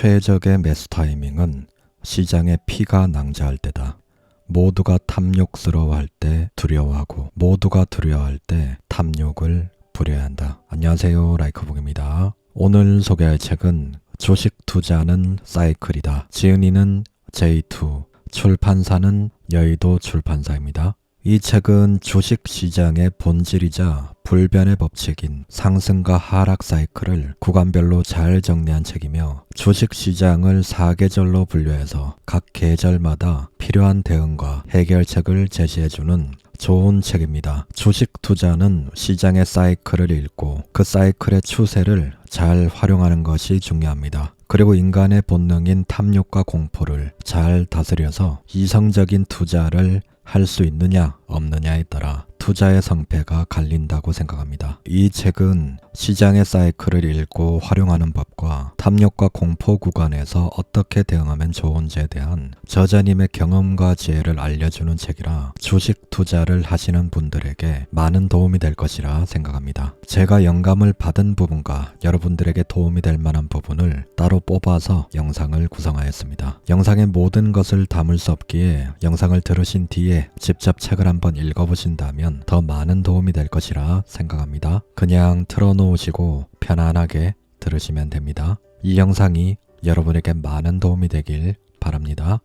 최적의 매수 타이밍은 시장에 피가 낭자할 때다. 모두가 탐욕스러워할 때 두려워하고 모두가 두려워할 때 탐욕을 부려야 한다. 안녕하세요, 라이커북입니다. 오늘 소개할 책은 주식 투자는 사이클이다. 지은이는 J2, 출판사는 여의도 출판사입니다. 이 책은 주식시장의 본질이자 불변의 법칙인 상승과 하락 사이클을 구간별로 잘 정리한 책이며 주식시장을 4계절로 분류해서 각 계절마다 필요한 대응과 해결책을 제시해주는 좋은 책입니다. 주식 투자는 시장의 사이클을 읽고 그 사이클의 추세를 잘 활용하는 것이 중요합니다. 그리고 인간의 본능인 탐욕과 공포를 잘 다스려서 이성적인 투자를 할 수 있느냐 없느냐에 따라 투자의 성패가 갈린다고 생각합니다. 이 책은 시장의 사이클을 읽고 활용하는 법과 탐욕과 공포 구간에서 어떻게 대응하면 좋은지에 대한 저자님의 경험과 지혜를 알려주는 책이라 주식 투자를 하시는 분들에게 많은 도움이 될 것이라 생각합니다. 제가 영감을 받은 부분과 여러분들에게 도움이 될 만한 부분을 따로 뽑아서 영상을 구성하였습니다. 영상의 모든 것을 담을 수 없기에 영상을 들으신 뒤에 직접 책을 한번 읽어보신다면 더 많은 도움이 될 것이라 생각합니다. 그냥 틀어놓으시고 편안하게 들으시면 됩니다. 이 영상이 여러분에게 많은 도움이 되길 바랍니다.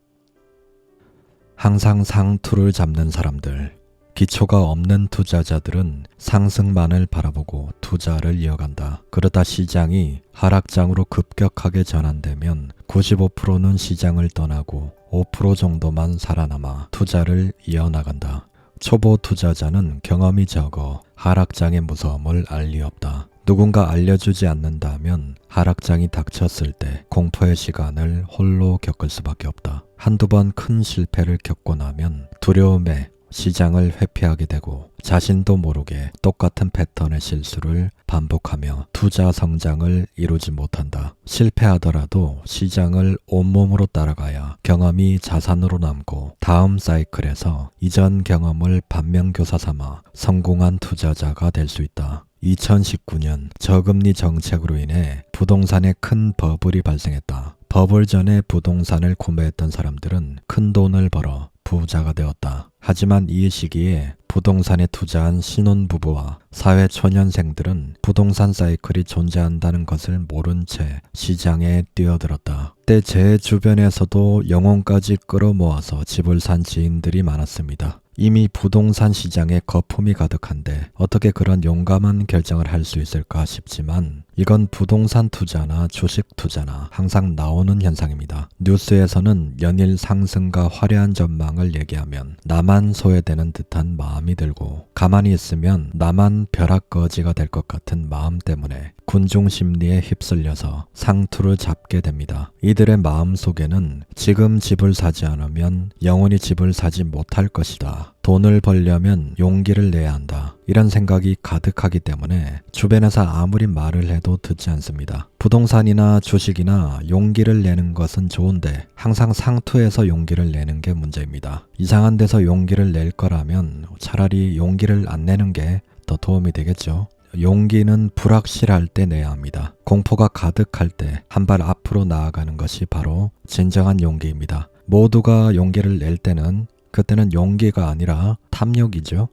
항상 상투를 잡는 사람들, 기초가 없는 투자자들은 상승만을 바라보고 투자를 이어간다. 그러다 시장이 하락장으로 급격하게 전환되면 95%는 시장을 떠나고 5% 정도만 살아남아 투자를 이어나간다. 초보 투자자는 경험이 적어 하락장의 무서움을 알 리 없다. 누군가 알려주지 않는다면 하락장이 닥쳤을 때 공포의 시간을 홀로 겪을 수밖에 없다. 한두 번 큰 실패를 겪고 나면 두려움에 시장을 회피하게 되고 자신도 모르게 똑같은 패턴의 실수를 반복하며 투자 성장을 이루지 못한다. 실패하더라도 시장을 온몸으로 따라가야 경험이 자산으로 남고 다음 사이클에서 이전 경험을 반면교사 삼아 성공한 투자자가 될 수 있다. 2019년 저금리 정책으로 인해 부동산에 큰 버블이 발생했다. 버블 전에 부동산을 구매했던 사람들은 큰 돈을 벌어 부자가 되었다. 하지만 이 시기에 부동산에 투자한 신혼부부와 사회초년생들은 부동산 사이클이 존재한다는 것을 모른 채 시장에 뛰어들었다. 때 제 주변에서도 영혼까지 끌어모아서 집을 산 지인들이 많았습니다. 이미 부동산 시장에 거품이 가득한데 어떻게 그런 용감한 결정을 할 수 있을까 싶지만 이건 부동산 투자나 주식 투자나 항상 나오는 현상입니다. 뉴스에서는 연일 상승과 화려한 전망을 얘기하면 나만 소외되는 듯한 마음이 들고 가만히 있으면 나만 벼락거지가 될 것 같은 마음 때문에 군중 심리에 휩쓸려서 상투를 잡게 됩니다. 이들의 마음 속에는 지금 집을 사지 않으면 영원히 집을 사지 못할 것이다. 돈을 벌려면 용기를 내야 한다. 이런 생각이 가득하기 때문에 주변에서 아무리 말을 해도 듣지 않습니다. 부동산이나 주식이나 용기를 내는 것은 좋은데 항상 상투에서 용기를 내는 게 문제입니다. 이상한 데서 용기를 낼 거라면 차라리 용기를 안 내는 게 더 도움이 되겠죠. 용기는 불확실할 때 내야 합니다. 공포가 가득할 때 한 발 앞으로 나아가는 것이 바로 진정한 용기입니다. 모두가 용기를 낼 때는 그때는 용기가 아니라 탐욕이죠.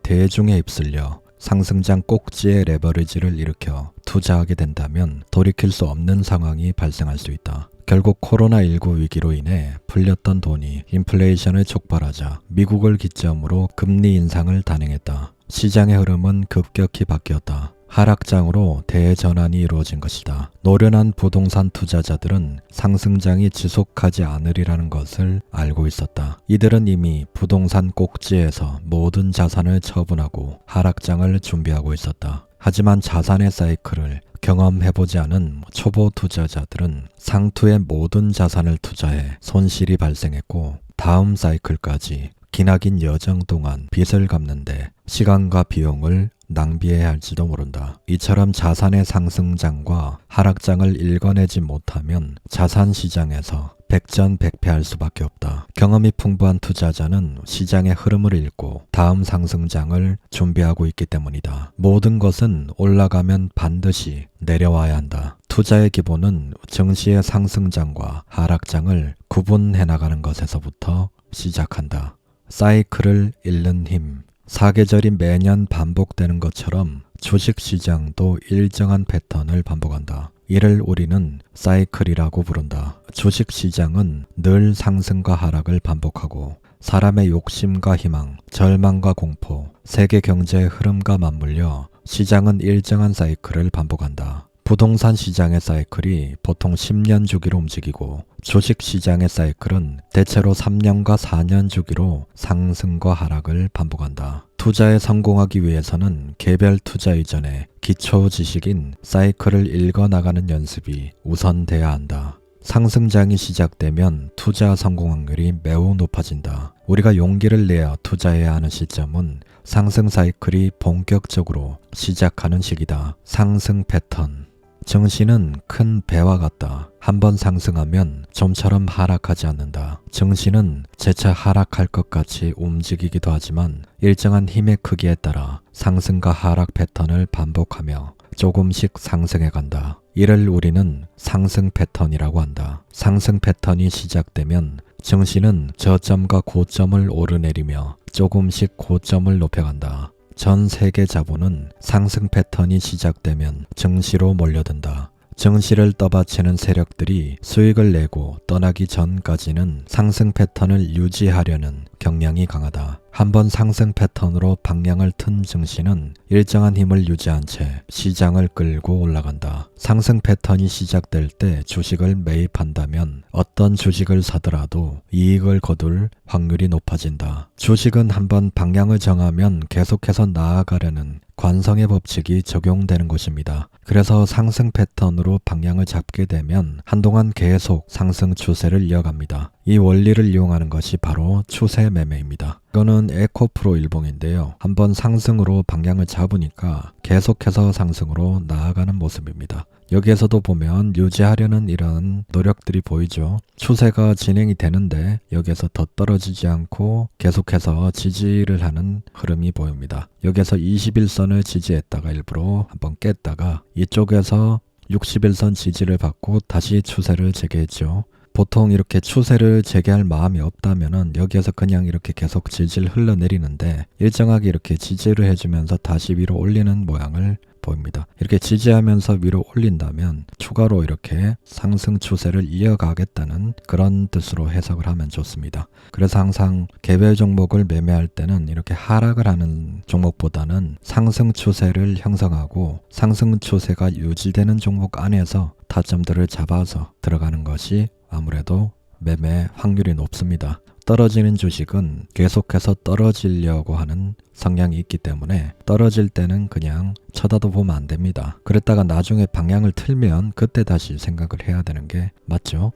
대중에 휩쓸려 상승장 꼭지의 레버리지를 일으켜 투자하게 된다면 돌이킬 수 없는 상황이 발생할 수 있다. 결국 코로나19 위기로 인해 풀렸던 돈이 인플레이션을 촉발하자 미국을 기점으로 금리 인상을 단행했다. 시장의 흐름은 급격히 바뀌었다. 하락장으로 대전환이 이루어진 것이다. 노련한 부동산 투자자들은 상승장이 지속하지 않으리라는 것을 알고 있었다. 이들은 이미 부동산 꼭지에서 모든 자산을 처분하고 하락장을 준비하고 있었다. 하지만 자산의 사이클을 경험해보지 않은 초보 투자자들은 상투의 모든 자산을 투자해 손실이 발생했고 다음 사이클까지 기나긴 여정 동안 빚을 갚는데 시간과 비용을 낭비해야 할지도 모른다. 이처럼 자산의 상승장과 하락장을 읽어내지 못하면 자산 시장에서 백전백패할 수밖에 없다. 경험이 풍부한 투자자는 시장의 흐름을 읽고 다음 상승장을 준비하고 있기 때문이다. 모든 것은 올라가면 반드시 내려와야 한다. 투자의 기본은 증시의 상승장과 하락장을 구분해 나가는 것에서부터 시작한다. 사이클을 잇는 힘. 사계절이 매년 반복되는 것처럼 주식시장도 일정한 패턴을 반복한다. 이를 우리는 사이클이라고 부른다. 주식시장은 늘 상승과 하락을 반복하고 사람의 욕심과 희망, 절망과 공포, 세계 경제의 흐름과 맞물려 시장은 일정한 사이클을 반복한다. 부동산 시장의 사이클이 보통 10년 주기로 움직이고 주식시장의 사이클은 대체로 3년과 4년 주기로 상승과 하락을 반복한다. 투자에 성공하기 위해서는 개별 투자 이전에 기초 지식인 사이클을 읽어나가는 연습이 우선돼야 한다. 상승장이 시작되면 투자 성공 확률이 매우 높아진다. 우리가 용기를 내어 투자해야 하는 시점은 상승 사이클이 본격적으로 시작하는 시기다. 상승 패턴. 증시는 큰 배와 같다. 한번 상승하면 좀처럼 하락하지 않는다. 증시는 재차 하락할 것 같이 움직이기도 하지만 일정한 힘의 크기에 따라 상승과 하락 패턴을 반복하며 조금씩 상승해 간다. 이를 우리는 상승 패턴이라고 한다. 상승 패턴이 시작되면 증시는 저점과 고점을 오르내리며 조금씩 고점을 높여간다. 전 세계 자본은 상승 패턴이 시작되면 증시로 몰려든다. 증시를 떠받치는 세력들이 수익을 내고 떠나기 전까지는 상승 패턴을 유지하려는 경향이 강하다. 한번 상승 패턴으로 방향을 튼 증시는 일정한 힘을 유지한 채 시장을 끌고 올라간다. 상승 패턴이 시작될 때 주식을 매입한다면 어떤 주식을 사더라도 이익을 거둘 확률이 높아진다. 주식은 한번 방향을 정하면 계속해서 나아가려는 관성의 법칙이 적용되는 것입니다. 그래서 상승 패턴으로 방향을 잡게 되면 한동안 계속 상승 추세를 이어갑니다. 이 원리를 이용하는 것이 바로 추세 매매입니다. 이거는 에코프로 일봉인데요. 한번 상승으로 방향을 잡으니까 계속해서 상승으로 나아가는 모습입니다. 여기에서도 보면 유지하려는 이런 노력들이 보이죠. 추세가 진행이 되는데 여기에서 더 떨어지지 않고 계속해서 지지를 하는 흐름이 보입니다. 여기에서 21선을 지지했다가 일부러 한번 깼다가 이쪽에서 61선 지지를 받고 다시 추세를 재개했죠. 보통 이렇게 추세를 재개할 마음이 없다면은 여기에서 그냥 이렇게 계속 지지를 흘러내리는데 일정하게 이렇게 지지를 해주면서 다시 위로 올리는 모양을 보입니다. 이렇게 지지하면서 위로 올린다면 추가로 이렇게 상승 추세를 이어가겠다는 그런 뜻으로 해석을 하면 좋습니다. 그래서 항상 개별 종목을 매매할 때는 이렇게 하락을 하는 종목보다는 상승 추세를 형성하고 상승 추세가 유지되는 종목 안에서 타점들을 잡아서 들어가는 것이 아무래도 매매 확률이 높습니다. 떨어지는 주식은 계속해서 떨어지려고 하는 성향이 있기 때문에 떨어질 때는 그냥 쳐다도 보면 안 됩니다. 그랬다가 나중에 방향을 틀면 그때 다시 생각을 해야 되는 게 맞죠?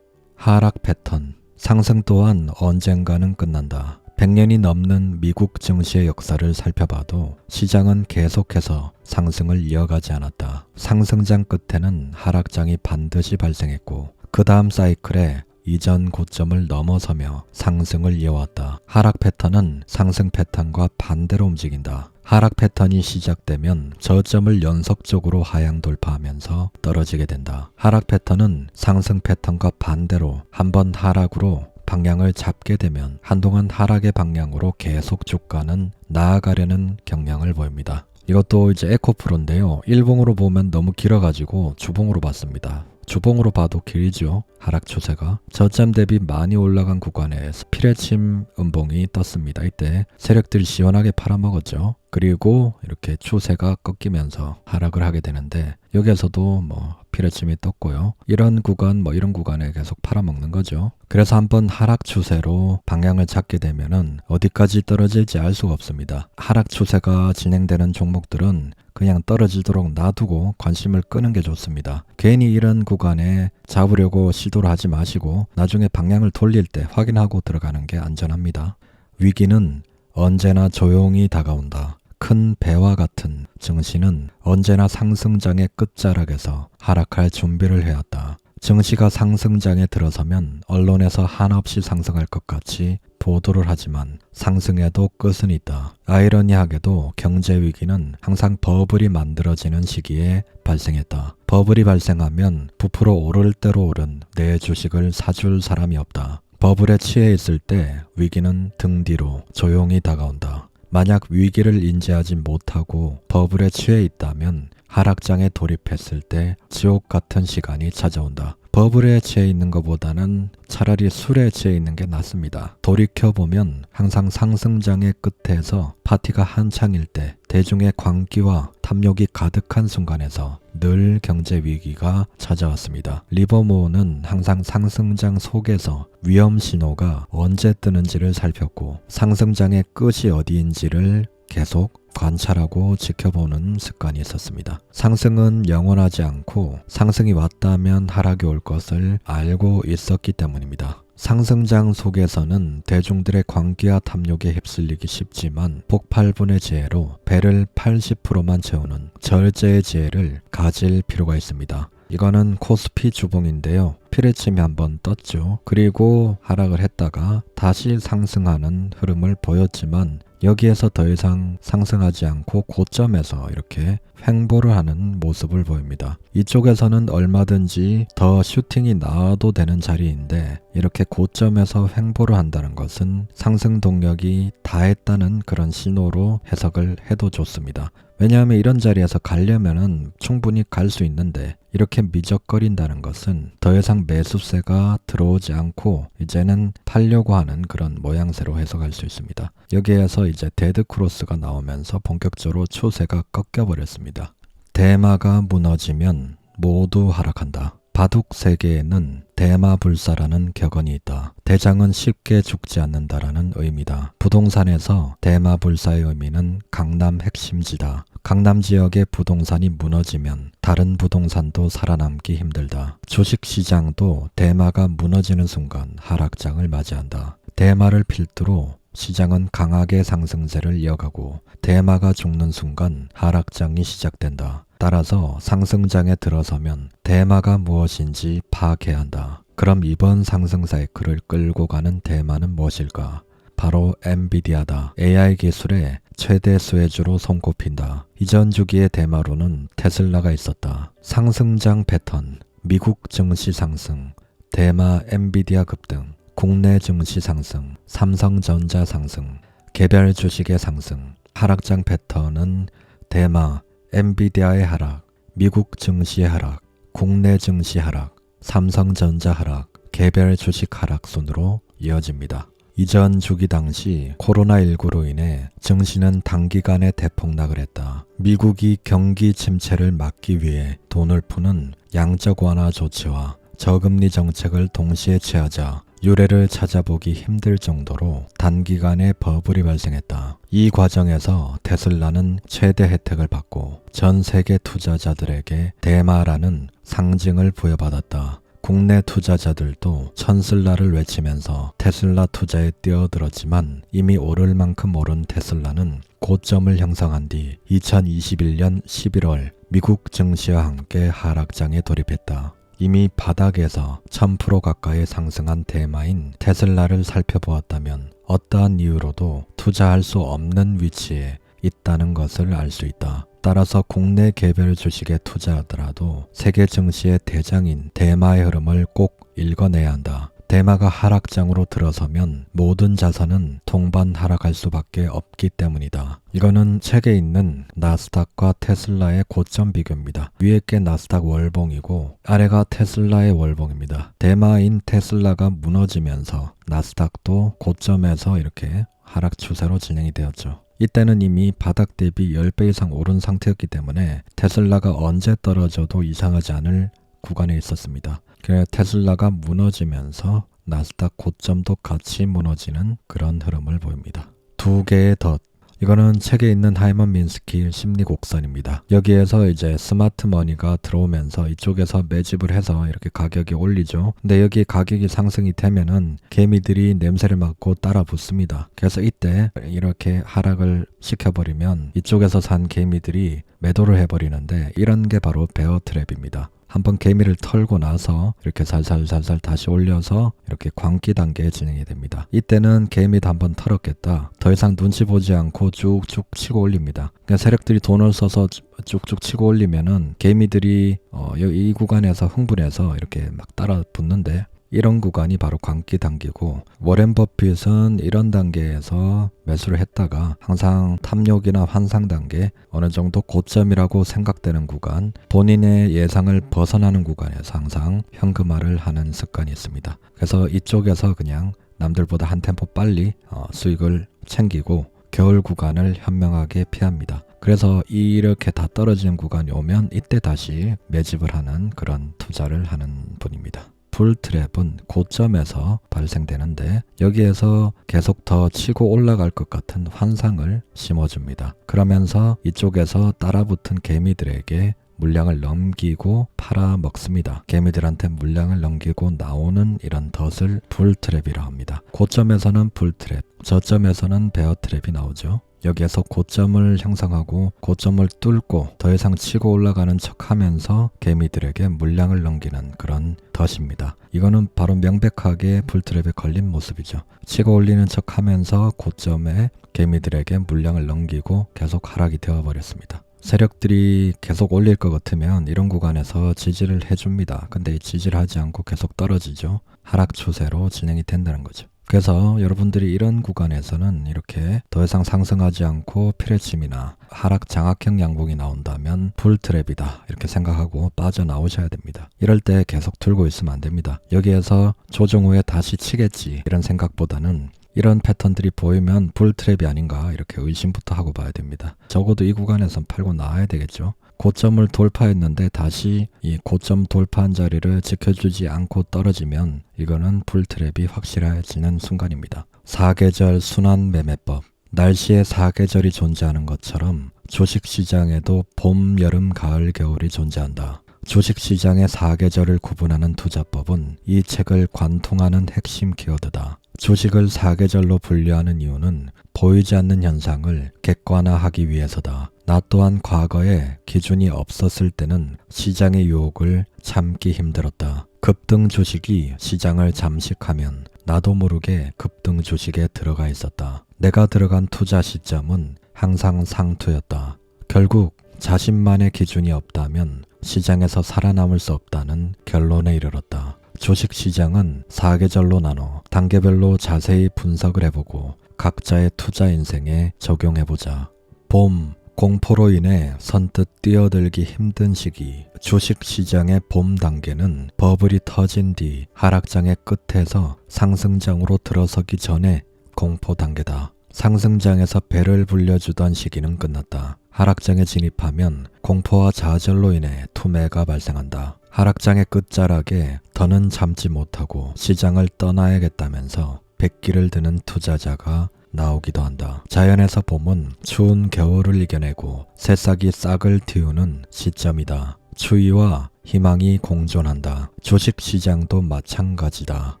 하락 패턴. 상승 또한 언젠가는 끝난다. 100년이 넘는 미국 증시의 역사를 살펴봐도 시장은 계속해서 상승을 이어가지 않았다. 상승장 끝에는 하락장이 반드시 발생했고 그 다음 사이클에 이전 고점을 넘어서며 상승을 이어왔다. 하락 패턴은 상승 패턴과 반대로 움직인다. 하락 패턴이 시작되면 저점을 연속적으로 하향 돌파하면서 떨어지게 된다. 하락 패턴은 상승 패턴과 반대로 한번 하락으로 방향을 잡게 되면 한동안 하락의 방향으로 계속 주가는 나아가려는 경향을 보입니다. 이것도 이제 에코프로인데요. 일봉으로 보면 너무 길어가지고 주봉으로 봤습니다. 주봉으로 봐도 길죠. 하락 추세가 저점 대비 많이 올라간 구간에 스피레침 음봉이 떴습니다. 이때 세력들이 시원하게 팔아먹었죠. 그리고 이렇게 추세가 꺾이면서 하락을 하게 되는데 여기에서도 피레침이 떴고요. 이런 구간 이런 구간에 계속 팔아먹는 거죠. 그래서 한번 하락 추세로 방향을 잡게 되면은 어디까지 떨어질지 알 수가 없습니다. 하락 추세가 진행되는 종목들은 그냥 떨어지도록 놔두고 관심을 끄는 게 좋습니다. 괜히 이런 구간에 잡으려고 시도를 하지 마시고 나중에 방향을 돌릴 때 확인하고 들어가는 게 안전합니다. 위기는 언제나 조용히 다가온다. 큰 배와 같은 증시는 언제나 상승장의 끝자락에서 하락할 준비를 해왔다. 증시가 상승장에 들어서면 언론에서 한없이 상승할 것 같이 보도를 하지만 상승에도 끝은 있다. 아이러니하게도 경제 위기는 항상 버블이 만들어지는 시기에 발생했다. 버블이 발생하면 부풀어 오를 대로 오른 내 주식을 사줄 사람이 없다. 버블에 취해 있을 때 위기는 등 뒤로 조용히 다가온다. 만약 위기를 인지하지 못하고 버블에 취해 있다면 하락장에 돌입했을 때 지옥 같은 시간이 찾아온다. 버블에 취해 있는 것보다는 차라리 술에 취해 있는 게 낫습니다. 돌이켜보면 항상 상승장의 끝에서 파티가 한창일 때 대중의 광기와 탐욕이 가득한 순간에서 늘 경제 위기가 찾아왔습니다. 리버모어는 항상 상승장 속에서 위험 신호가 언제 뜨는지를 살폈고 상승장의 끝이 어디인지를 계속 관찰하고 지켜보는 습관이 있었습니다. 상승은 영원하지 않고 상승이 왔다면 하락이 올 것을 알고 있었기 때문입니다. 상승장 속에서는 대중들의 광기와 탐욕에 휩쓸리기 쉽지만 폭발분의 지혜로 배를 80%만 채우는 절제의 지혜를 가질 필요가 있습니다. 이거는 코스피 주봉인데요. 피레침이 한번 떴죠. 그리고 하락을 했다가 다시 상승하는 흐름을 보였지만 여기에서 더 이상 상승하지 않고 고점에서 이렇게 횡보를 하는 모습을 보입니다. 이쪽에서는 얼마든지 더 슈팅이 나와도 되는 자리인데 이렇게 고점에서 횡보를 한다는 것은 상승 동력이 다했다는 그런 신호로 해석을 해도 좋습니다. 왜냐하면 이런 자리에서 가려면은 충분히 갈 수 있는데 이렇게 미적거린다는 것은 더 이상 매수세가 들어오지 않고 이제는 팔려고 하는 그런 모양새로 해석할 수 있습니다. 여기에서 이제 데드 크로스가 나오면서 본격적으로 추세가 꺾여버렸습니다. 대마가 무너지면 모두 하락한다. 바둑 세계에는 대마불사라는 격언이 있다. 대장은 쉽게 죽지 않는다라는 의미다. 부동산에서 대마불사의 의미는 강남 핵심지다. 강남 지역의 부동산이 무너지면 다른 부동산도 살아남기 힘들다. 주식시장도 대마가 무너지는 순간 하락장을 맞이한다. 대마를 필두로 시장은 강하게 상승세를 이어가고 대마가 죽는 순간 하락장이 시작된다. 따라서 상승장에 들어서면 대마가 무엇인지 파악해야 한다. 그럼 이번 상승 사이클을 끌고 가는 대마는 무엇일까? 바로 엔비디아다. AI 기술의 최대 수혜주로 손꼽힌다. 이전 주기의 대마로는 테슬라가 있었다. 상승장 패턴, 미국 증시 상승, 대마 엔비디아 급등, 국내 증시 상승, 삼성전자 상승, 개별 주식의 상승, 하락장 패턴은 대마, 엔비디아의 하락, 미국 증시의 하락, 국내 증시 하락, 삼성전자 하락, 개별 주식 하락 순으로 이어집니다. 이전 주기 당시 코로나19로 인해 증시는 단기간에 대폭락을 했다. 미국이 경기 침체를 막기 위해 돈을 푸는 양적 완화 조치와 저금리 정책을 동시에 취하자 유례를 찾아보기 힘들 정도로 단기간에 버블이 발생했다. 이 과정에서 테슬라는 최대 혜택을 받고 전 세계 투자자들에게 대마라는 상징을 부여받았다. 국내 투자자들도 천슬라를 외치면서 테슬라 투자에 뛰어들었지만 이미 오를 만큼 오른 테슬라는 고점을 형성한 뒤 2021년 11월 미국 증시와 함께 하락장에 돌입했다. 이미 바닥에서 1000% 가까이 상승한 대마인 테슬라를 살펴보았다면 어떠한 이유로도 투자할 수 없는 위치에 있다는 것을 알 수 있다. 따라서 국내 개별 주식에 투자하더라도 세계 증시의 대장인 대마의 흐름을 꼭 읽어내야 한다. 대마가 하락장으로 들어서면 모든 자산은 동반 하락할 수밖에 없기 때문이다. 이거는 책에 있는 나스닥과 테슬라의 고점 비교입니다. 위에 게 나스닥 월봉이고 아래가 테슬라의 월봉입니다. 대마인 테슬라가 무너지면서 나스닥도 고점에서 이렇게 하락 추세로 진행이 되었죠. 이때는 이미 바닥 대비 10배 이상 오른 상태였기 때문에 테슬라가 언제 떨어져도 이상하지 않을 구간에 있었습니다. 그래서 테슬라가 무너지면서 나스닥 고점도 같이 무너지는 그런 흐름을 보입니다. 두 개의 덫. 이거는 책에 있는 하이먼 민스키 심리 곡선입니다. 여기에서 이제 스마트 머니가 들어오면서 이쪽에서 매집을 해서 이렇게 가격이 올리죠. 근데 여기 가격이 상승이 되면은 개미들이 냄새를 맡고 따라 붙습니다. 그래서 이때 이렇게 하락을 시켜버리면 이쪽에서 산 개미들이 매도를 해버리는데 이런 게 바로 베어 트랩입니다. 한번 개미를 털고 나서 이렇게 살살살살 다시 올려서 이렇게 광기 단계에 진행이 됩니다. 이때는 개미도 한번 털었겠다. 더 이상 눈치 보지 않고 쭉쭉 치고 올립니다. 그러니까 세력들이 돈을 써서 쭉쭉 치고 올리면은 개미들이 이 구간에서 흥분해서 이렇게 막 따라 붙는데, 이런 구간이 바로 광기 단계고, 워렌 버핏은 이런 단계에서 매수를 했다가 항상 탐욕이나 환상 단계, 어느 정도 고점이라고 생각되는 구간, 본인의 예상을 벗어나는 구간에서 항상 현금화를 하는 습관이 있습니다. 그래서 이쪽에서 그냥 남들보다 한 템포 빨리 수익을 챙기고 겨울 구간을 현명하게 피합니다. 그래서 이렇게 다 떨어지는 구간이 오면 이때 다시 매집을 하는 그런 투자를 하는 분입니다. 불트랩은 고점에서 발생되는데 여기에서 계속 더 치고 올라갈 것 같은 환상을 심어줍니다. 그러면서 이쪽에서 따라붙은 개미들에게 물량을 넘기고 팔아먹습니다. 개미들한테 물량을 넘기고 나오는 이런 덫을 불트랩이라 합니다. 고점에서는 불트랩, 저점에서는 베어트랩이 나오죠. 여기에서 고점을 형성하고 고점을 뚫고 더 이상 치고 올라가는 척하면서 개미들에게 물량을 넘기는 그런 덫입니다. 이거는 바로 명백하게 불트랩에 걸린 모습이죠. 치고 올리는 척하면서 고점에 개미들에게 물량을 넘기고 계속 하락이 되어버렸습니다. 세력들이 계속 올릴 것 같으면 이런 구간에서 지지를 해줍니다. 근데 지지를 하지 않고 계속 떨어지죠. 하락 추세로 진행이 된다는 거죠. 그래서 여러분들이 이런 구간에서는 이렇게 더 이상 상승하지 않고 피레침이나 하락 장악형 양봉이 나온다면 불트랩이다 이렇게 생각하고 빠져나오셔야 됩니다. 이럴 때 계속 들고 있으면 안 됩니다. 여기에서 조정 후에 다시 치겠지 이런 생각보다는 이런 패턴들이 보이면 불트랩이 아닌가 이렇게 의심부터 하고 봐야 됩니다. 적어도 이 구간에선 팔고 나와야 되겠죠. 고점을 돌파했는데 다시 이 고점 돌파한 자리를 지켜주지 않고 떨어지면 이거는 불트랩이 확실해지는 순간입니다. 사계절 순환 매매법. 날씨에 사계절이 존재하는 것처럼 주식시장에도 봄, 여름, 가을, 겨울이 존재한다. 주식시장의 사계절을 구분하는 투자법은 이 책을 관통하는 핵심 키워드다. 주식을 사계절로 분류하는 이유는 보이지 않는 현상을 객관화하기 위해서다. 나 또한 과거에 기준이 없었을 때는 시장의 유혹을 참기 힘들었다. 급등 주식이 시장을 잠식하면 나도 모르게 급등 주식에 들어가 있었다. 내가 들어간 투자 시점은 항상 상투였다. 결국 자신만의 기준이 없다면 시장에서 살아남을 수 없다는 결론에 이르렀다. 주식시장은 사계절로 나눠 단계별로 자세히 분석을 해보고 각자의 투자 인생에 적용해보자. 봄, 공포로 인해 선뜻 뛰어들기 힘든 시기. 주식시장의 봄 단계는 버블이 터진 뒤 하락장의 끝에서 상승장으로 들어서기 전에 공포 단계다. 상승장에서 배를 불려주던 시기는 끝났다. 하락장에 진입하면 공포와 좌절로 인해 투매가 발생한다. 하락장의 끝자락에 더는 참지 못하고 시장을 떠나야겠다면서 백기를 드는 투자자가 나오기도 한다. 자연에서 봄은 추운 겨울을 이겨내고 새싹이 싹을 틔우는 시점이다. 추위와 희망이 공존한다. 주식시장도 마찬가지다.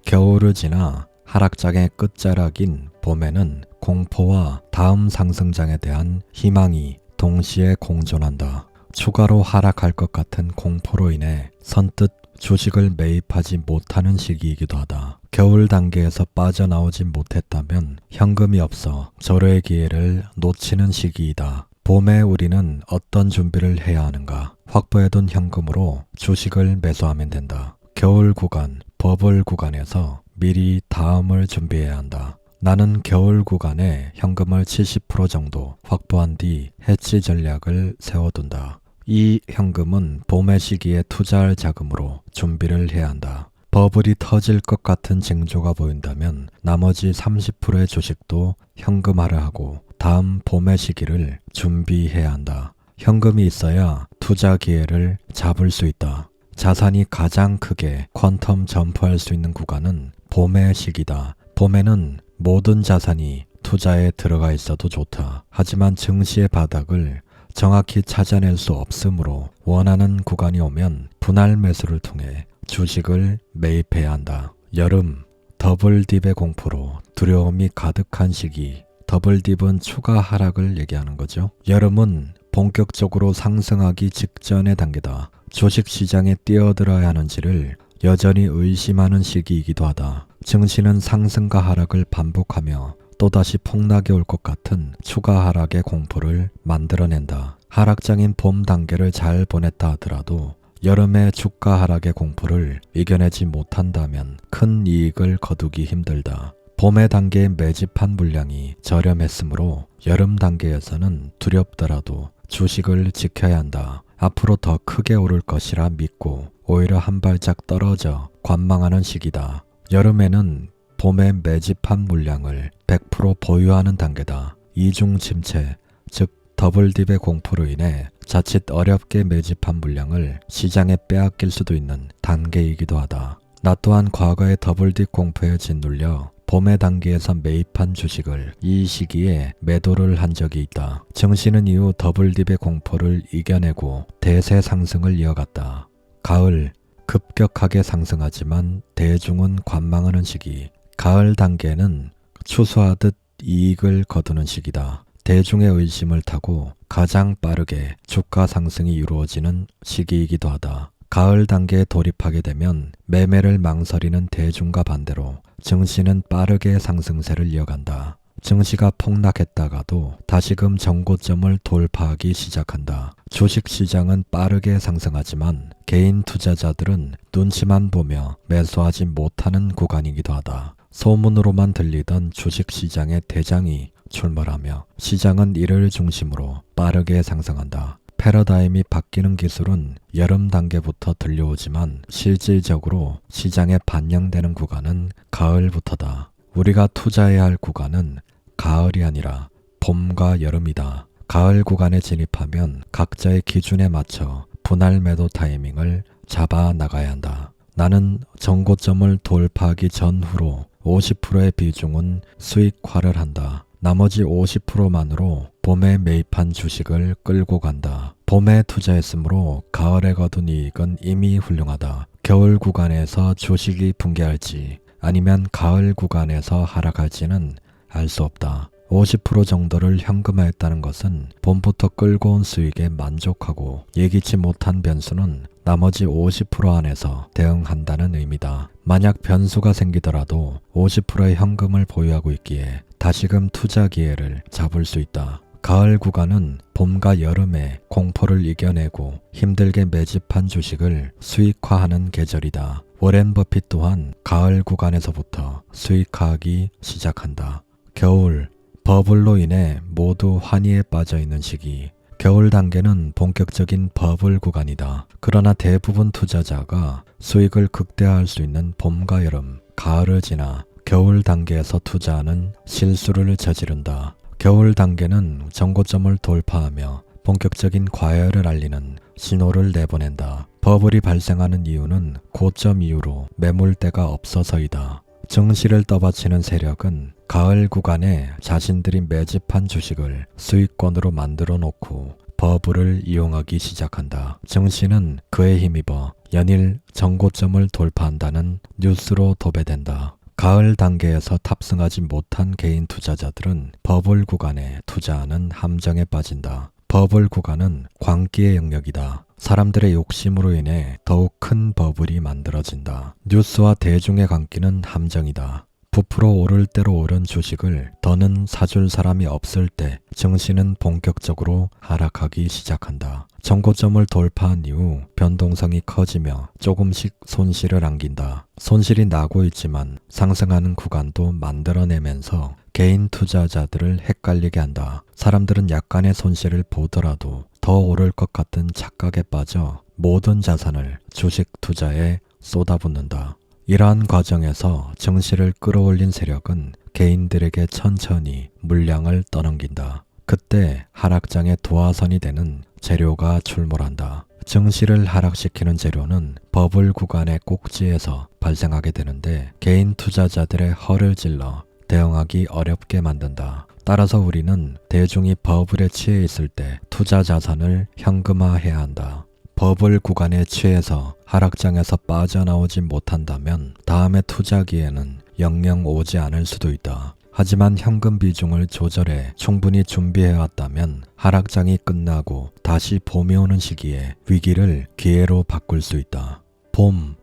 겨울을 지나 하락장의 끝자락인 봄에는 공포와 다음 상승장에 대한 희망이 동시에 공존한다. 추가로 하락할 것 같은 공포로 인해 선뜻 주식을 매입하지 못하는 시기이기도 하다. 겨울 단계에서 빠져나오지 못했다면 현금이 없어 절호의 기회를 놓치는 시기이다. 봄에 우리는 어떤 준비를 해야 하는가? 확보해둔 현금으로 주식을 매수하면 된다. 겨울 구간, 버블 구간에서 미리 다음을 준비해야 한다. 나는 겨울 구간에 현금을 70% 정도 확보한 뒤 해치 전략을 세워둔다. 이 현금은 봄의 시기에 투자할 자금으로 준비를 해야 한다. 버블이 터질 것 같은 징조가 보인다면 나머지 30%의 주식도 현금화를 하고 다음 봄의 시기를 준비해야 한다. 현금이 있어야 투자 기회를 잡을 수 있다. 자산이 가장 크게 퀀텀 점프할 수 있는 구간은 봄의 시기다. 봄에는 모든 자산이 투자에 들어가 있어도 좋다. 하지만 증시의 바닥을 정확히 찾아낼 수 없으므로 원하는 구간이 오면 분할 매수를 통해 주식을 매입해야 한다. 여름, 더블딥의 공포로 두려움이 가득한 시기. 더블딥은 추가 하락을 얘기하는 거죠. 여름은 본격적으로 상승하기 직전의 단계다. 주식시장에 뛰어들어야 하는지를 여전히 의심하는 시기이기도 하다. 증시는 상승과 하락을 반복하며 또다시 폭락이 올 것 같은 추가 하락의 공포를 만들어낸다. 하락장인 봄 단계를 잘 보냈다 하더라도 여름의 주가 하락의 공포를 이겨내지 못한다면 큰 이익을 거두기 힘들다. 봄의 단계에 매집한 물량이 저렴했으므로 여름 단계에서는 두렵더라도 주식을 지켜야 한다. 앞으로 더 크게 오를 것이라 믿고 오히려 한 발짝 떨어져 관망하는 시기다. 여름에는 봄에 매집한 물량을 100% 보유하는 단계다. 이중 침체, 즉 더블딥의 공포로 인해 자칫 어렵게 매집한 물량을 시장에 빼앗길 수도 있는 단계이기도 하다. 나 또한 과거의 더블딥 공포에 짓눌려 봄의 단계에서 매입한 주식을 이 시기에 매도를 한 적이 있다. 증시는 이후 더블딥의 공포를 이겨내고 대세 상승을 이어갔다. 가을, 급격하게 상승하지만 대중은 관망하는 시기. 가을 단계는 추수하듯 이익을 거두는 시기다. 대중의 의심을 타고 가장 빠르게 주가 상승이 이루어지는 시기이기도 하다. 가을 단계에 돌입하게 되면 매매를 망설이는 대중과 반대로 증시는 빠르게 상승세를 이어간다. 증시가 폭락했다가도 다시금 정고점을 돌파하기 시작한다. 주식시장은 빠르게 상승하지만 개인 투자자들은 눈치만 보며 매수하지 못하는 구간이기도 하다. 소문으로만 들리던 주식시장의 대장이 출몰하며 시장은 이를 중심으로 빠르게 상승한다. 패러다임이 바뀌는 기술은 여름 단계부터 들려오지만 실질적으로 시장에 반영되는 구간은 가을부터다. 우리가 투자해야 할 구간은 가을이 아니라 봄과 여름이다. 가을 구간에 진입하면 각자의 기준에 맞춰 분할 매도 타이밍을 잡아 나가야 한다. 나는 정고점을 돌파하기 전후로 50%의 비중은 수익화를 한다. 나머지 50%만으로 봄에 매입한 주식을 끌고 간다. 봄에 투자했으므로 가을에 거둔 이익은 이미 훌륭하다. 겨울 구간에서 주식이 붕괴할지 아니면 가을 구간에서 하락할지는 알 수 없다. 50% 정도를 현금화했다는 것은 봄부터 끌고 온 수익에 만족하고 예기치 못한 변수는 나머지 50% 안에서 대응한다는 의미다. 만약 변수가 생기더라도 50%의 현금을 보유하고 있기에 다시금 투자 기회를 잡을 수 있다. 가을 구간은 봄과 여름에 공포를 이겨내고 힘들게 매집한 주식을 수익화하는 계절이다. 워렌 버핏 또한 가을 구간에서부터 수익화하기 시작한다. 겨울, 버블로 인해 모두 환희에 빠져 있는 시기. 겨울 단계는 본격적인 버블 구간이다. 그러나 대부분 투자자가 수익을 극대화할 수 있는 봄과 여름, 가을을 지나 겨울 단계에서 투자하는 실수를 저지른다. 겨울 단계는 정고점을 돌파하며 본격적인 과열을 알리는 신호를 내보낸다. 버블이 발생하는 이유는 고점 이후로 매물대가 없어서이다. 증시를 떠받치는 세력은 가을 구간에 자신들이 매집한 주식을 수익권으로 만들어 놓고 버블을 이용하기 시작한다. 증시는 그에 힘입어 연일 정고점을 돌파한다는 뉴스로 도배된다. 가을 단계에서 탑승하지 못한 개인 투자자들은 버블 구간에 투자하는 함정에 빠진다. 버블 구간은 광기의 영역이다. 사람들의 욕심으로 인해 더욱 큰 버블이 만들어진다. 뉴스와 대중의 광기는 함정이다. 부풀어 오를 대로 오른 주식을 더는 사줄 사람이 없을 때 증시는 본격적으로 하락하기 시작한다. 정고점을 돌파한 이후 변동성이 커지며 조금씩 손실을 안긴다. 손실이 나고 있지만 상승하는 구간도 만들어내면서 개인 투자자들을 헷갈리게 한다. 사람들은 약간의 손실을 보더라도 더 오를 것 같은 착각에 빠져 모든 자산을 주식 투자에 쏟아붓는다. 이러한 과정에서 증시를 끌어올린 세력은 개인들에게 천천히 물량을 떠넘긴다. 그때 하락장의 도화선이 되는 재료가 출몰한다. 증시를 하락시키는 재료는 버블 구간의 꼭지에서 발생하게 되는데 개인 투자자들의 허를 찔러 대응하기 어렵게 만든다. 따라서 우리는 대중이 버블에 취해 있을 때 투자 자산을 현금화해야 한다. 버블 구간에 취해서 하락장에서 빠져나오지 못한다면 다음에 투자 기회는 영영 오지 않을 수도 있다. 하지만 현금 비중을 조절해 충분히 준비해왔다면 하락장이 끝나고 다시 봄이 오는 시기에 위기를 기회로 바꿀 수 있다. 봄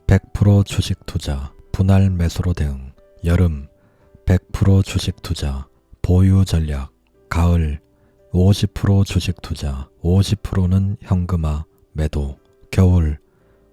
100% 주식 투자, 분할 매수로 대응. 여름 100% 주식 투자, 보유 전략. 가을 50% 주식 투자, 50%는 현금화 매도. 겨울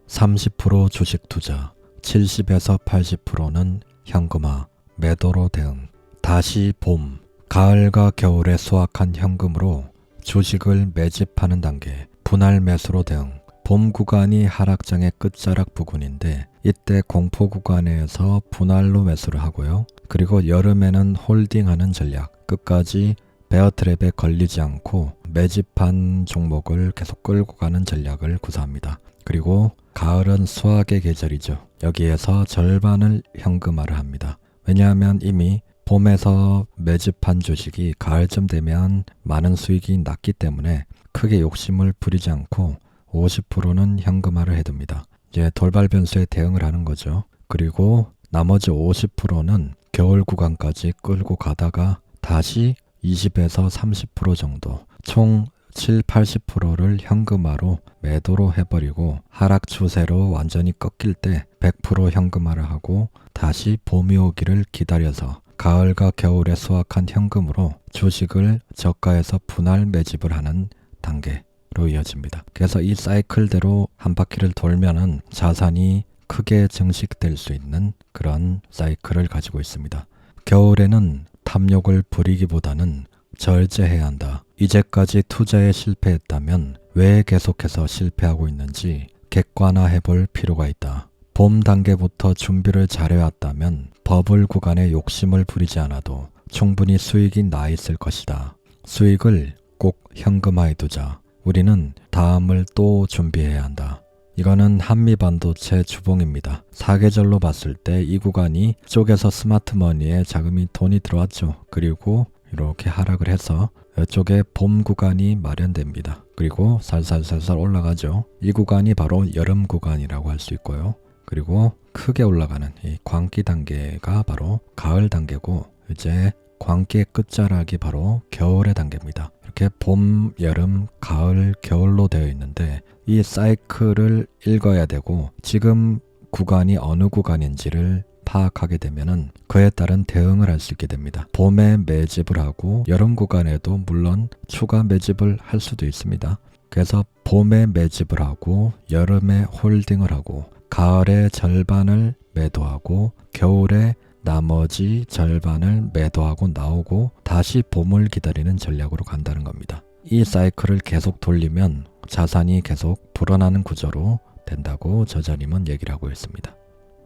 30% 주식 투자, 70에서 80%는 현금화 매도로 대응. 다시 봄, 가을과 겨울에 수확한 현금으로 주식을 매집하는 단계, 분할 매수로 대응. 봄 구간이 하락장의 끝자락 부근인데 이때 공포 구간에서 분할로 매수를 하고요. 그리고 여름에는 홀딩하는 전략, 끝까지 베어트랩에 걸리지 않고 매집한 종목을 계속 끌고 가는 전략을 구사합니다. 그리고 가을은 수확의 계절이죠. 여기에서 절반을 현금화를 합니다. 왜냐하면 이미 봄에서 매집한 주식이 가을쯤 되면 많은 수익이 났기 때문에 크게 욕심을 부리지 않고 50%는 현금화를 해둡니다. 이제 돌발 변수에 대응을 하는 거죠. 그리고 나머지 50%는 겨울 구간까지 끌고 가다가 다시 20에서 30% 정도, 총 7, 80%를 현금화로 매도로 해버리고 하락 추세로 완전히 꺾일 때 100% 현금화를 하고 다시 봄이 오기를 기다려서 가을과 겨울에 수확한 현금으로 주식을 저가에서 분할 매집을 하는 단계로 이어집니다. 그래서 이 사이클대로 한 바퀴를 돌면은 자산이 크게 증식될 수 있는 그런 사이클을 가지고 있습니다. 겨울에는 탐욕을 부리기보다는 절제해야 한다. 이제까지 투자에 실패했다면 왜 계속해서 실패하고 있는지 객관화해 볼 필요가 있다. 봄 단계부터 준비를 잘해왔다면 버블 구간에 욕심을 부리지 않아도 충분히 수익이 나 있을 것이다. 수익을 꼭 현금화해 두자. 우리는 다음을 또 준비해야 한다. 이거는 한미반도체 주봉입니다. 사계절로 봤을 때 이 구간이 쪽에서 스마트머니에 자금이 돈이 들어왔죠. 그리고 이렇게 하락을 해서 이쪽에 봄 구간이 마련됩니다. 그리고 살살살살 올라가죠. 이 구간이 바로 여름 구간이라고 할 수 있고요. 그리고 크게 올라가는 이 광기 단계가 바로 가을 단계고 이제 광기의 끝자락이 바로 겨울의 단계입니다. 이렇게 봄, 여름, 가을, 겨울로 되어 있는데 이 사이클을 읽어야 되고 지금 구간이 어느 구간인지를 파악하게 되면은 그에 따른 대응을 할 수 있게 됩니다. 봄에 매집을 하고 여름 구간에도 물론 추가 매집을 할 수도 있습니다. 그래서 봄에 매집을 하고 여름에 홀딩을 하고 가을에 절반을 매도하고 겨울에 나머지 절반을 매도하고 나오고 다시 봄을 기다리는 전략으로 간다는 겁니다. 이 사이클을 계속 돌리면 자산이 계속 불어나는 구조로 된다고 저자님은 얘기를 하고 있습니다.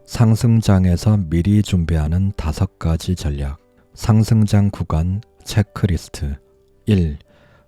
상승장에서 미리 준비하는 5가지 전략. 상승장 구간 체크리스트. 1.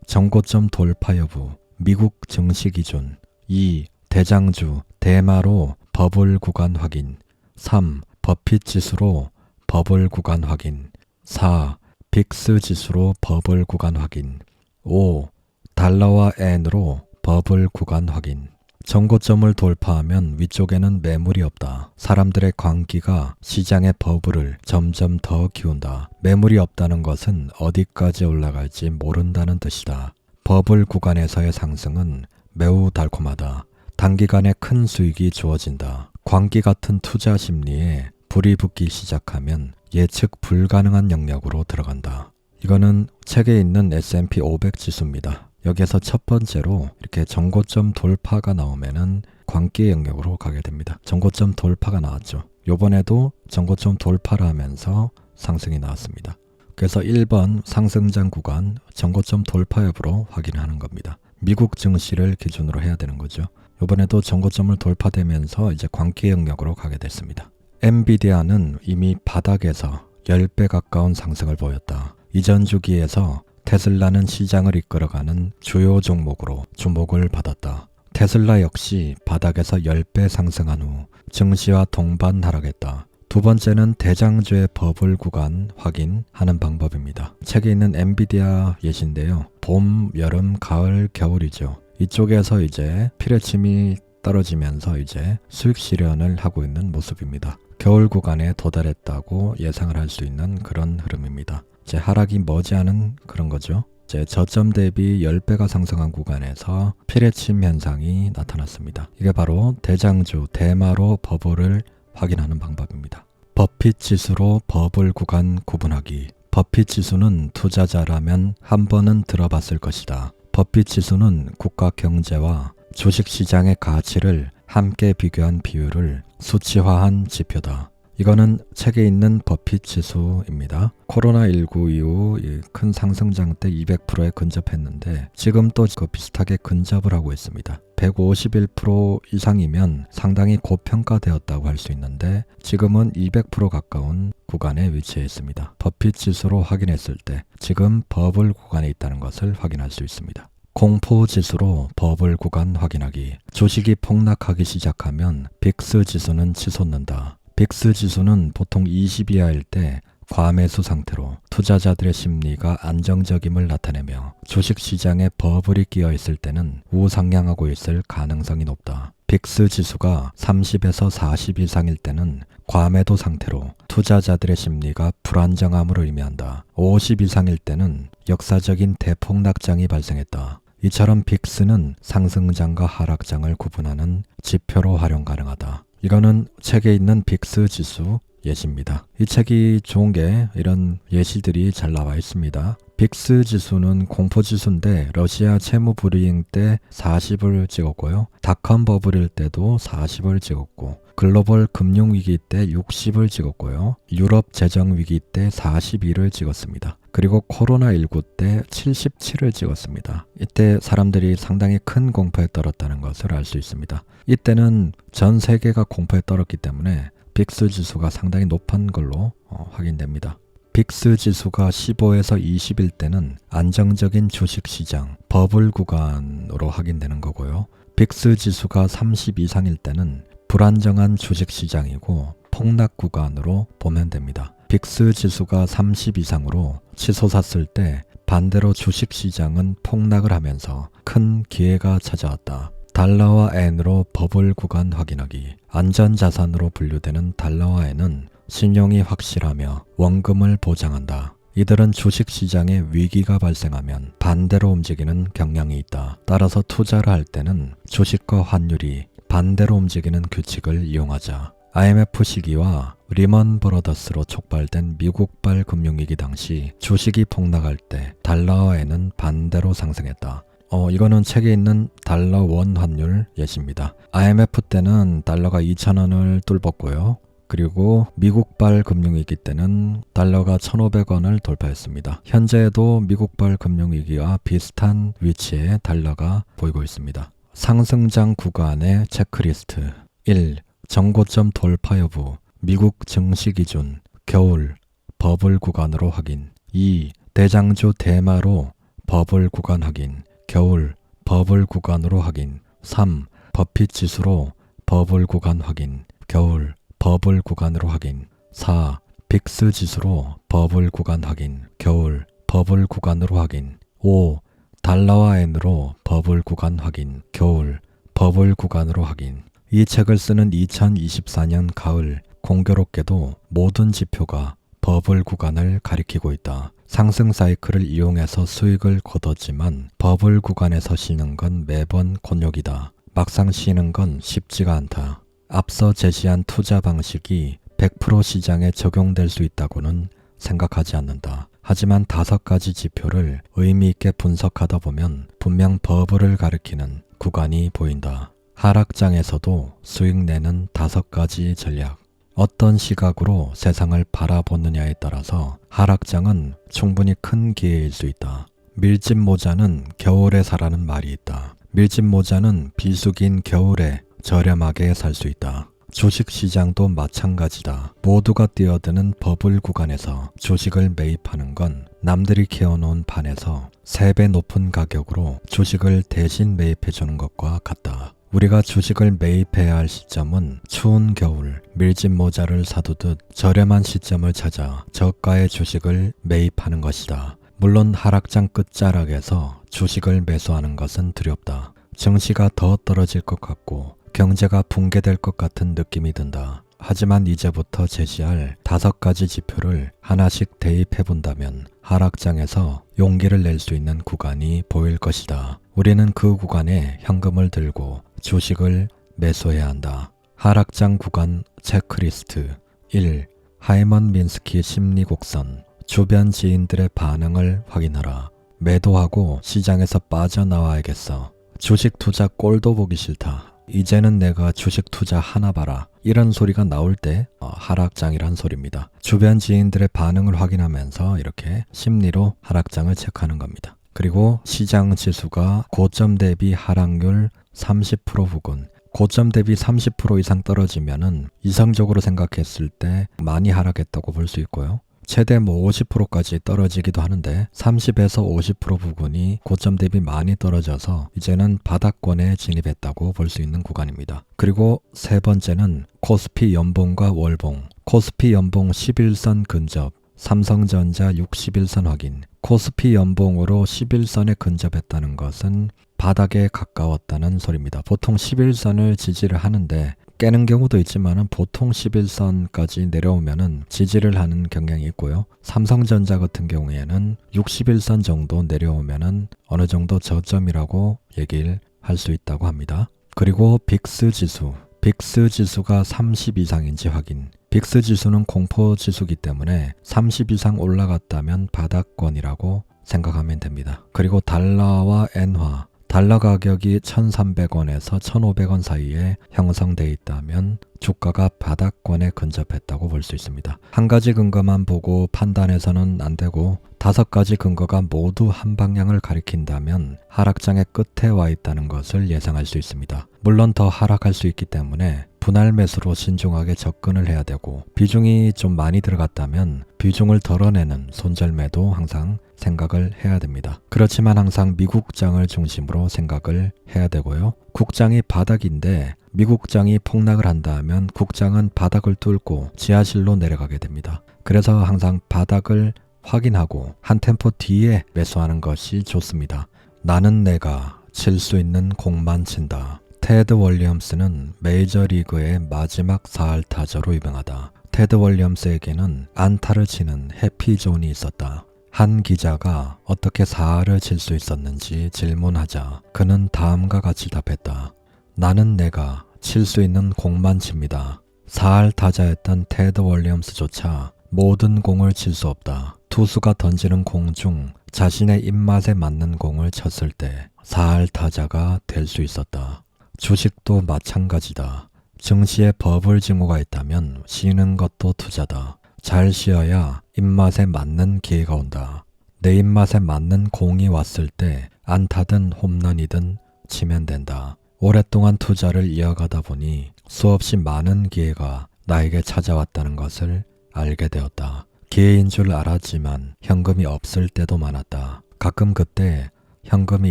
정고점 돌파 여부, 미국 증시 기준. 2. 대장주, 대마로 버블 구간 확인. 3. 버핏 지수로 버블 구간 확인. 4. 빅스 지수로 버블 구간 확인. 5. 달러와 엔으로 버블 구간 확인. 정고점을 돌파하면 위쪽에는 매물이 없다. 사람들의 광기가 시장의 버블을 점점 더 키운다. 매물이 없다는 것은 어디까지 올라갈지 모른다는 뜻이다. 버블 구간에서의 상승은 매우 달콤하다. 단기간에 큰 수익이 주어진다. 광기 같은 투자 심리에 불이 붙기 시작하면 예측 불가능한 영역으로 들어간다. 이거는 책에 있는 S&P 500 지수입니다. 여기에서 첫 번째로 이렇게 정고점 돌파가 나오면은 광기의 영역으로 가게 됩니다. 정고점 돌파가 나왔죠. 요번에도 정고점 돌파를 하면서 상승이 나왔습니다. 그래서 1번 상승장 구간 정고점 돌파 여부로 확인하는 겁니다. 미국 증시를 기준으로 해야 되는 거죠. 요번에도 정고점을 돌파되면서 이제 광기의 영역으로 가게 됐습니다. 엔비디아는 이미 바닥에서 10배 가까운 상승을 보였다. 이전 주기에서 테슬라는 시장을 이끌어가는 주요 종목으로 주목을 받았다. 테슬라 역시 바닥에서 10배 상승한 후 증시와 동반 하락했다. 두 번째는 대장주의 버블 구간 확인하는 방법입니다. 책에 있는 엔비디아 예시인데요. 봄, 여름, 가을, 겨울이죠. 이쪽에서 이제 피레침이 떨어지면서 이제 수익 실현을 하고 있는 모습입니다. 겨울 구간에 도달했다고 예상을 할 수 있는 그런 흐름입니다. 이제 하락이 머지않은 그런 거죠. 이제 저점 대비 10배가 상승한 구간에서 피레침 현상이 나타났습니다. 이게 바로 대장주 대마로 버블을 확인하는 방법입니다. 버핏 지수로 버블 구간 구분하기. 버핏 지수는 투자자라면 한 번은 들어봤을 것이다. 버핏 지수는 국가 경제와 주식시장의 가치를 함께 비교한 비율을 수치화한 지표다. 이거는 책에 있는 버핏 지수입니다. 코로나19 이후 큰 상승장 때 200%에 근접했는데 지금 또 그 비슷하게 근접을 하고 있습니다. 151% 이상이면 상당히 고평가되었다고 할 수 있는데 지금은 200% 가까운 구간에 위치해 있습니다. 버핏 지수로 확인했을 때 지금 버블 구간에 있다는 것을 확인할 수 있습니다. 공포 지수로 버블 구간 확인하기. 주식이 폭락하기 시작하면 빅스 지수는 치솟는다. 빅스 지수는 보통 20 이하일 때 과매수 상태로 투자자들의 심리가 안정적임을 나타내며 주식시장에 버블이 끼어 있을 때는 우상향하고 있을 가능성이 높다. 빅스 지수가 30에서 40 이상일 때는 과매도 상태로 투자자들의 심리가 불안정함을 의미한다. 50 이상일 때는 역사적인 대폭락장이 발생했다. 이처럼 빅스는 상승장과 하락장을 구분하는 지표로 활용 가능하다. 이거는 책에 있는 빅스 지수 예시입니다. 이 책이 좋은 게 이런 예시들이 잘 나와 있습니다. 빅스 지수는 공포 지수인데 러시아 채무 불이행 때 40을 찍었고요. 닷컴 버블일 때도 40을 찍었고 글로벌 금융위기 때 60을 찍었고요. 유럽 재정위기 때 42를 찍었습니다. 그리고 코로나19 때 77을 찍었습니다. 이때 사람들이 상당히 큰 공포에 떨었다는 것을 알 수 있습니다. 이때는 전 세계가 공포에 떨었기 때문에 빅스 지수가 상당히 높은 걸로 확인됩니다. 빅스 지수가 15에서 20일 때는 안정적인 주식시장, 버블 구간으로 확인되는 거고요. 빅스 지수가 30 이상일 때는 불안정한 주식시장이고 폭락 구간으로 보면 됩니다. 빅스 지수가 30 이상으로 치솟았을 때 반대로 주식시장은 폭락을 하면서 큰 기회가 찾아왔다. 달러와 엔으로 버블 구간 확인하기. 안전자산으로 분류되는 달러와 엔은 신용이 확실하며 원금을 보장한다. 이들은 주식시장에 위기가 발생하면 반대로 움직이는 경향이 있다. 따라서 투자를 할 때는 주식과 환율이 반대로 움직이는 규칙을 이용하자. IMF 시기와 리먼 브러더스로 촉발된 미국발 금융위기 당시 주식이 폭락할 때 달러와 엔은 반대로 상승했다. 이거는 책에 있는 달러 원 환율 예시입니다. IMF 때는 달러가 2,000원을 뚫었고요. 그리고 미국발 금융위기 때는 달러가 1,500원을 돌파했습니다. 현재에도 미국발 금융위기와 비슷한 위치에 달러가 보이고 있습니다. 상승장 구간의 체크리스트. 1. 정고점 돌파 여부. 미국 증시 기준. 겨울 버블 구간으로 확인. 2. 대장주 대마로 버블 구간 확인. 겨울 버블 구간으로 확인. 3. 버핏 지수로 버블 구간 확인. 겨울 버블 구간으로 확인. 4. 빅스 지수로 버블 구간 확인. 겨울 버블 구간으로 확인. 5. 달러와 엔으로 버블 구간 확인. 겨울 버블 구간으로 확인. 이 책을 쓰는 2024년 가을 공교롭게도 모든 지표가 버블 구간을 가리키고 있다. 상승 사이클을 이용해서 수익을 거뒀지만 버블 구간에서 쉬는 건 매번 곤욕이다. 막상 쉬는 건 쉽지가 않다. 앞서 제시한 투자 방식이 100% 시장에 적용될 수 있다고는 생각하지 않는다. 하지만 5가지 지표를 의미 있게 분석하다 보면 분명 버블을 가리키는 구간이 보인다. 하락장에서도 수익 내는 5가지 전략. 어떤 시각으로 세상을 바라보느냐에 따라서 하락장은 충분히 큰 기회일 수 있다. 밀짚 모자는 겨울에 사라는 말이 있다. 밀짚 모자는 비수기인 겨울에 저렴하게 살 수 있다. 주식시장도 마찬가지다. 모두가 뛰어드는 버블 구간에서 주식을 매입하는 건 남들이 키워놓은 판에서 3배 높은 가격으로 주식을 대신 매입해주는 것과 같다. 우리가 주식을 매입해야 할 시점은 추운 겨울 밀짚 모자를 사두듯 저렴한 시점을 찾아 저가의 주식을 매입하는 것이다. 물론 하락장 끝자락에서 주식을 매수하는 것은 두렵다. 증시가 더 떨어질 것 같고 경제가 붕괴될 것 같은 느낌이 든다. 하지만 이제부터 제시할 5가지 지표를 하나씩 대입해 본다면 하락장에서 용기를 낼 수 있는 구간이 보일 것이다. 우리는 그 구간에 현금을 들고 주식을 매수해야 한다. 하락장 구간 체크리스트 1. 하이먼 민스키 심리 곡선. 주변 지인들의 반응을 확인하라. 매도하고 시장에서 빠져나와야겠어. 주식 투자 꼴도 보기 싫다. 이제는 내가 주식 투자 하나 봐라. 이런 소리가 나올 때 하락장이란 소리입니다. 주변 지인들의 반응을 확인하면서 이렇게 심리로 하락장을 체크하는 겁니다. 그리고 시장 지수가 고점 대비 하락률 30% 부근, 고점 대비 30% 이상 떨어지면은 이성적으로 생각했을 때 많이 하락했다고 볼 수 있고요. 최대 50%까지 떨어지기도 하는데 30에서 50% 부근이 고점 대비 많이 떨어져서 이제는 바닥권에 진입했다고 볼 수 있는 구간입니다. 그리고 세 번째는 코스피 연봉과 월봉. 코스피 연봉 11선 근접, 삼성전자 61선 확인. 코스피 연봉으로 11선에 근접했다는 것은 바닥에 가까웠다는 소리입니다. 보통 11선을 지지를 하는데 깨는 경우도 있지만 보통 11선까지 내려오면은 지지를 하는 경향이 있고요. 삼성전자 같은 경우에는 61선 정도 내려오면은 어느 정도 저점이라고 얘기를 할 수 있다고 합니다. 그리고 빅스 지수. 빅스 지수가 30 이상인지 확인. 빅스 지수는 공포 지수이기 때문에 30 이상 올라갔다면 바닥권이라고 생각하면 됩니다. 그리고 달러와 엔화. 달러 가격이 1,300원에서 1,500원 사이에 형성돼 있다면 주가가 바닥권에 근접했다고 볼 수 있습니다. 한 가지 근거만 보고 판단해서는 안 되고 5가지 근거가 모두 한 방향을 가리킨다면 하락장의 끝에 와 있다는 것을 예상할 수 있습니다. 물론 더 하락할 수 있기 때문에 분할 매수로 신중하게 접근을 해야 되고 비중이 좀 많이 들어갔다면 비중을 덜어내는 손절매도 항상 생각을 해야 됩니다. 그렇지만 항상 미국장을 중심으로 생각을 해야 되고요. 국장이 바닥인데 미국장이 폭락을 한다면 국장은 바닥을 뚫고 지하실로 내려가게 됩니다. 그래서 항상 바닥을 확인하고 한 템포 뒤에 매수하는 것이 좋습니다. 나는 내가 칠 수 있는 공만 친다. 테드 월리엄스는 메이저리그의 마지막 4할 타자로 유명하다. 테드 월리엄스에게는 안타를 치는 해피존이 있었다. 한 기자가 어떻게 4할을 칠 수 있었는지 질문하자 그는 다음과 같이 답했다. 나는 내가 칠 수 있는 공만 칩니다. 4할 타자였던 테드 월리엄스조차 모든 공을 칠 수 없다. 투수가 던지는 공 중 자신의 입맛에 맞는 공을 쳤을 때 4할 타자가 될 수 있었다. 주식도 마찬가지다. 증시에 버블 징후가 있다면 쉬는 것도 투자다. 잘 쉬어야 입맛에 맞는 기회가 온다. 내 입맛에 맞는 공이 왔을 때 안타든 홈런이든 치면 된다. 오랫동안 투자를 이어가다 보니 수없이 많은 기회가 나에게 찾아왔다는 것을 알게 되었다. 기회인 줄 알았지만 현금이 없을 때도 많았다. 가끔 그때 현금이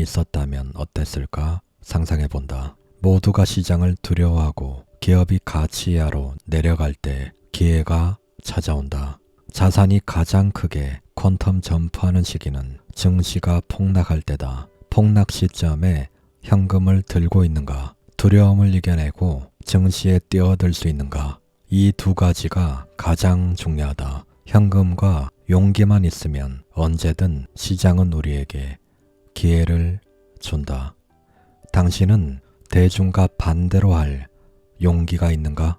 있었다면 어땠을까 상상해 본다. 모두가 시장을 두려워하고 기업이 가치 이하로 내려갈 때 기회가 찾아온다. 자산이 가장 크게 퀀텀 점프하는 시기는 증시가 폭락할 때다. 폭락 시점에 현금을 들고 있는가? 두려움을 이겨내고 증시에 뛰어들 수 있는가? 이 2가지가 가장 중요하다. 현금과 용기만 있으면 언제든 시장은 우리에게 기회를 준다. 당신은 대중과 반대로 할 용기가 있는가?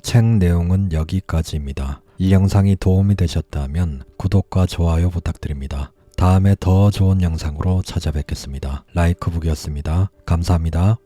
책 내용은 여기까지입니다. 이 영상이 도움이 되셨다면 구독과 좋아요 부탁드립니다. 다음에 더 좋은 영상으로 찾아뵙겠습니다. 라이크북이었습니다. 감사합니다.